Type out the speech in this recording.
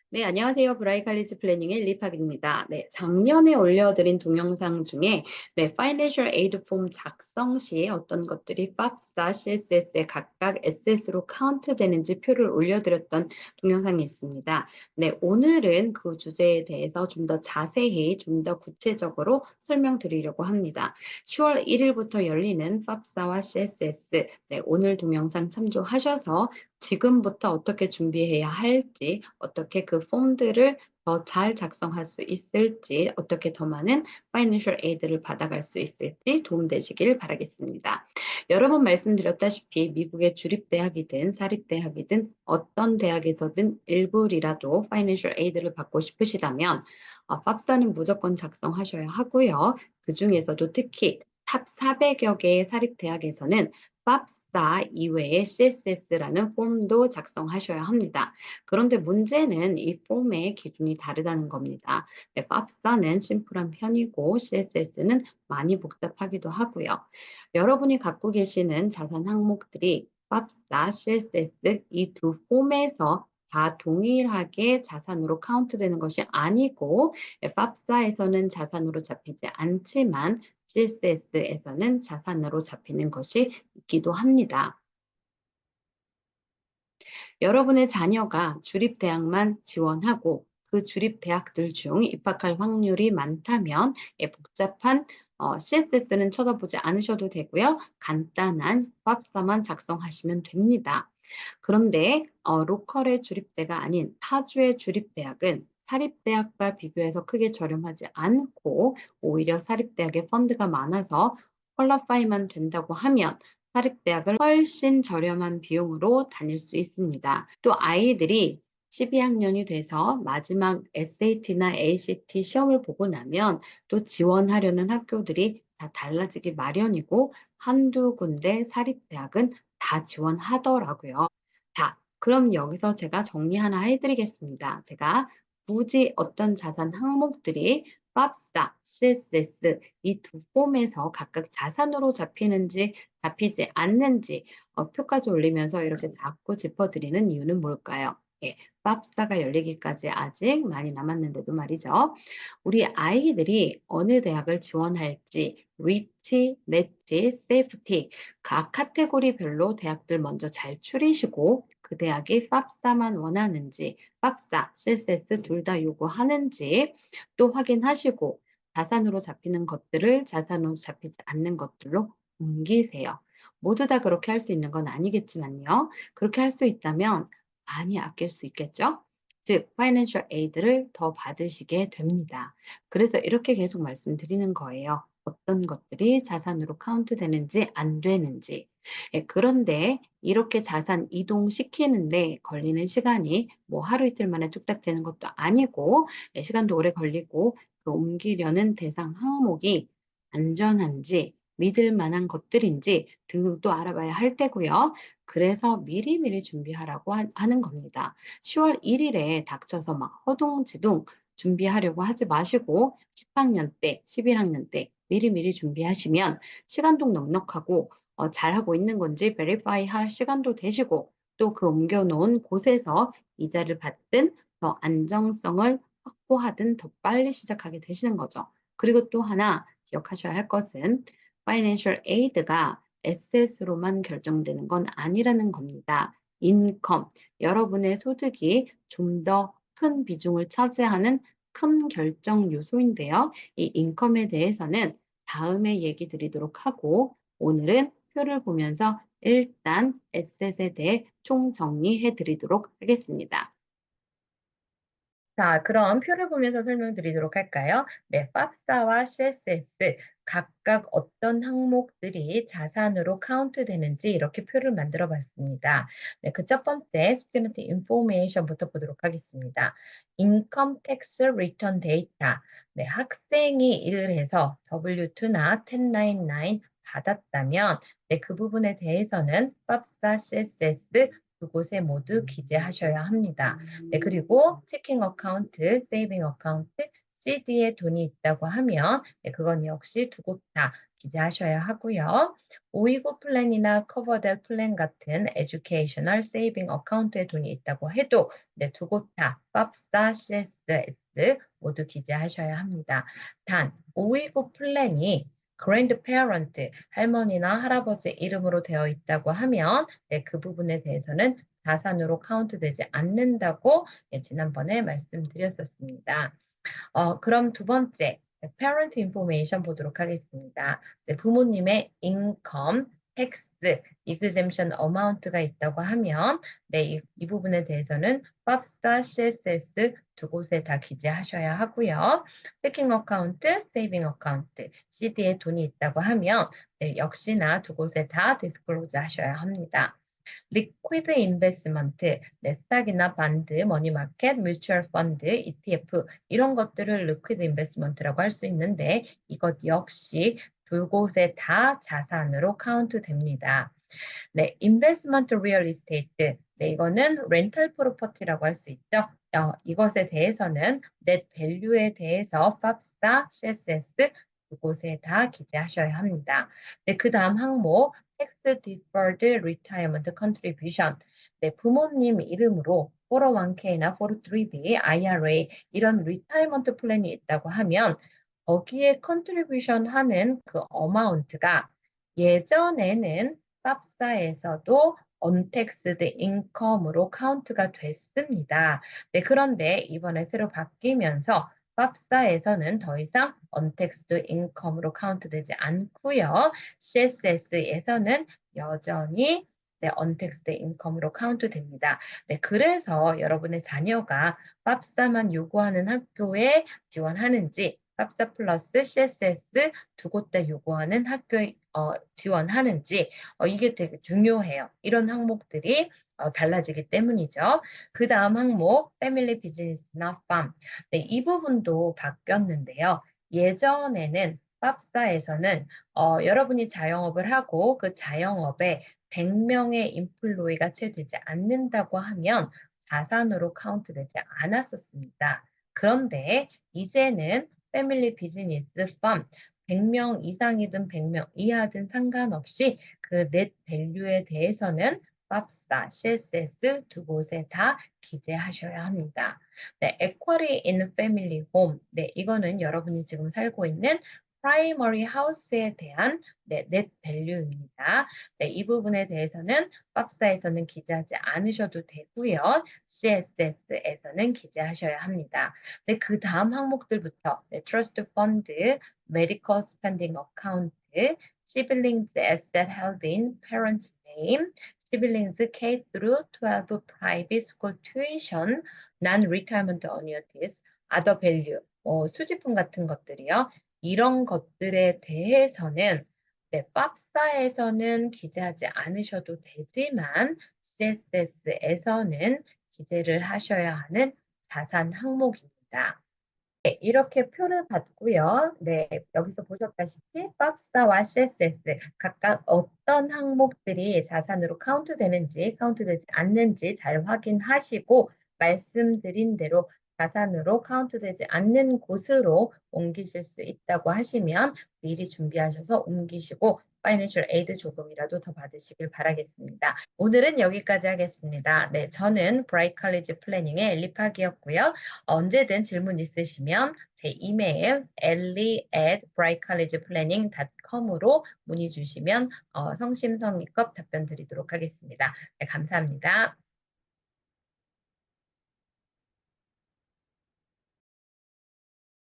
네, 안녕하세요. 브라이칼리지 플래닝의 리팍입니다. 네, 작년에 올려드린 동영상 중에 Financial Aid Form 작성 시에 어떤 것들이 FAFSA, CSS에 각각 SS로 카운트되는지 표를 올려드렸던 동영상이 있습니다. 네, 오늘은 그 주제에 대해서 좀 더 자세히, 좀 더 구체적으로 설명드리려고 합니다. 10월 1일부터 열리는 FAFSA와 CSS, 오늘 동영상 참조하셔서 지금부터 어떻게 준비해야 할지, 어떻게 그 폼들을 더 잘 작성할 수 있을지, 어떻게 더 많은 파이낸셜 에이드를 받아갈 수 있을지 도움되시길 바라겠습니다. 여러 번 말씀드렸다시피 미국의 주립대학이든 사립대학이든 어떤 대학에서든 일부리라도 파이낸셜 에이드를 받고 싶으시다면 팝사는 무조건 작성하셔야 하고요. 그 중에서도 특히 탑 400여 개의 사립대학에서는 팝사 이외에 CSS라는 폼도 작성하셔야 합니다. 그런데 문제는 이 폼의 기준이 다르다는 겁니다. 네, 팝사는 심플한 편이고 CSS는 많이 복잡하기도 하고요. 여러분이 갖고 계시는 자산 항목들이 팝사, CSS 이 두 폼에서 다 동일하게 자산으로 카운트되는 것이 아니고 팝사에서는 자산으로 잡히지 않지만 CSS에서는 자산으로 잡히는 것이 있기도 합니다. 여러분의 자녀가 주립대학만 지원하고 그 주립대학들 중 입학할 확률이 많다면 복잡한 CSS는 쳐다보지 않으셔도 되고요. 간단한 수학사만 작성하시면 됩니다. 그런데 로컬의 주립대가 아닌 타주의 주립대학은 사립대학과 비교해서 크게 저렴하지 않고 오히려 사립대학의 펀드가 많아서 퀄러파이만 된다고 하면 사립대학을 훨씬 저렴한 비용으로 다닐 수 있습니다. 또 아이들이 12학년이 돼서 마지막 SAT나 ACT 시험을 보고 나면 또 지원하려는 학교들이 다 달라지기 마련이고 한두 군데 사립대학은 다 지원하더라고요. 자, 그럼 여기서 제가 정리 하나 해드리겠습니다. 제가 굳이 어떤 자산 항목들이 팝사, CSS 이 두 폼에서 각각 자산으로 잡히는지 잡히지 않는지 표까지 올리면서 이렇게 자꾸 짚어드리는 이유는 뭘까요? 예, 팝사가 열리기까지 아직 많이 남았는데도 말이죠. 우리 아이들이 어느 대학을 지원할지 리치, 매치, 세이프티 각 카테고리별로 대학들 먼저 잘 추리시고 그 대학이 팝사만 원하는지 팝사, CSS 둘 다 요구하는지 또 확인하시고 자산으로 잡히는 것들을 자산으로 잡히지 않는 것들로 옮기세요. 모두 다 그렇게 할 수 있는 건 아니겠지만요. 그렇게 할 수 있다면 많이 아낄 수 있겠죠? 즉, 파이낸셜 에이드를 더 받으시게 됩니다. 그래서 이렇게 계속 말씀드리는 거예요. 어떤 것들이 자산으로 카운트 되는지 안 되는지. 예, 그런데 이렇게 자산 이동시키는데 걸리는 시간이 뭐 하루 이틀 만에 뚝딱 되는 것도 아니고 시간도 오래 걸리고 그 옮기려는 대상 항목이 안전한지 믿을 만한 것들인지 등등 또 알아봐야 할 때고요. 그래서 미리미리 준비하라고 하는 겁니다. 10월 1일에 닥쳐서 막 허둥지둥 준비하려고 하지 마시고 10학년 때, 11학년 때 미리미리 준비하시면 시간도 넉넉하고 잘하고 있는 건지 베리파이 할 시간도 되시고 또 그 옮겨놓은 곳에서 이자를 받든 더 안정성을 확보하든 더 빨리 시작하게 되시는 거죠. 그리고 또 하나 기억하셔야 할 것은 Financial Aid가 SS로만 결정되는 건 아니라는 겁니다. 인컴, 여러분의 소득이 좀 더 큰 비중을 차지하는 큰 결정 요소인데요. 이 인컴에 대해서는 다음에 얘기 드리도록 하고 오늘은 표를 보면서 일단 에셋에 대해 총정리해 드리도록 하겠습니다. 자, 그럼 표를 보면서 설명드리도록 할까요? 네, 팝사와 CSS 각각 어떤 항목들이 자산으로 카운트 되는지 이렇게 표를 만들어 봤습니다. 네, 그 첫 번째 스튜던트 인포메이션부터 보도록 하겠습니다. 인컴 텍스 리턴 데이터. 네, 학생이 일을 해서 W2나 1099 받았다면 네, 그 부분에 대해서는 팝사, CSS 두 곳에 모두 기재하셔야 합니다. 네, 그리고 체킹 어카운트, 세이빙 어카운트, CD에 돈이 있다고 하면 네, 그건 역시 두 곳 다 기재하셔야 하고요. 오이고 플랜이나 커버델 플랜 같은 에듀케이셔널 세이빙 어카운트에 돈이 있다고 해도 두 곳 다 팝스타, CSS 모두 기재하셔야 합니다. 단 오이고 플랜이 grandparent, 할머니나 할아버지 이름으로 되어 있다고 하면 그 부분에 대해서는 자산으로 카운트되지 않는다고 지난번에 말씀드렸었습니다. 그럼 두 번째, parent information 보도록 하겠습니다. 부모님의 income, tax, exemption amount가 있다고 하면 이 부분에 대해서는 FAFSA, CSS 두 곳에 다 기재하셔야 하고요. checking account, saving account, CD에 돈이 있다고 하면 역시나 두 곳에 다 disclose 하셔야 합니다. 리퀴드 인베스트먼트, 스탁이나 반드, 머니마켓, 뮤추얼 펀드, ETF 이런 것들을 리퀴드 인베스트먼트라고 할 수 있는데 이것 역시 두 곳에 다 자산으로 카운트됩니다. 인베스트먼트 리얼 이스테이트. 이거는 렌탈 프로퍼티라고 할 수 있죠. 이것에 대해서는 넷 밸류에 대해서 팝스타, CSS 두 곳에 다 기재하셔야 합니다. 그다음 항목 Tax Deferred Retirement Contribution. 부모님 이름으로 401k나 403b, IRA 이런 리타이먼트 플랜이 있다고 하면 거기에 컨트리뷰션 하는 그 어마운트가 예전에는 팝사에서도 언택스드 인컴으로 카운트가 됐습니다. 그런데 이번에 새로 바뀌면서 팝사에서는 더 이상 언택스드 인컴으로 카운트되지 않고요. CSS에서는 여전히 언택스드 인컴으로 카운트됩니다. 그래서 여러분의 자녀가 팝사만 요구하는 학교에 지원하는지 팝사 플러스 CSS 두 곳 다 요구하는 학교에 지원하는지 이게 되게 중요해요. 이런 항목들이 달라지기 때문이죠. 그 다음 항목 패밀리 비즈니스나 팜. 이 부분도 바뀌었는데요. 예전에는 팝사에서는 여러분이 자영업을 하고 그 자영업에 100명의 인플로이가 채 되지 않는다고 하면 자산으로 카운트되지 않았었습니다. 그런데 이제는 패밀리 비즈니스 팜 100명 이상이든 100명 이하든 상관없이 그 넷 밸류에 대해서는 팝스타, CSS 두 곳에 다 기재하셔야 합니다. equity in family home. 이거는 여러분이 지금 살고 있는 primary house에 대한 넷 밸류입니다. 이 부분에 대해서는 팝스타에서는 기재하지 않으셔도 되고요. CSS에서는 기재하셔야 합니다. 그 다음 항목들부터 트러스트 펀드, medical spending account, siblings asset held in parent's name, siblings K through 12 private school tuition, non-retirement annuities, other value, 수지품 같은 것들이요. 이런 것들에 대해서는 팝사에서는 기재하지 않으셔도 되지만 CSS에서는 기재를 하셔야 하는 자산 항목입니다. 이렇게 표를 받고요. 여기서 보셨다시피 팝사와 CSS 각각 어떤 항목들이 자산으로 카운트되는지 카운트되지 않는지 잘 확인하시고 말씀드린 대로 자산으로 카운트되지 않는 곳으로 옮기실 수 있다고 하시면 미리 준비하셔서 옮기시고 파이낸셜 에이드 조금이라도 더 받으시길 바라겠습니다. 오늘은 여기까지 하겠습니다. 저는 브라이트 칼리지 플래닝의 엘리파기였고요. 언제든 질문 있으시면 제 이메일 ellie@brightcollegeplanning.com으로 문의 주시면 성심성의껏 답변 드리도록 하겠습니다. 감사합니다.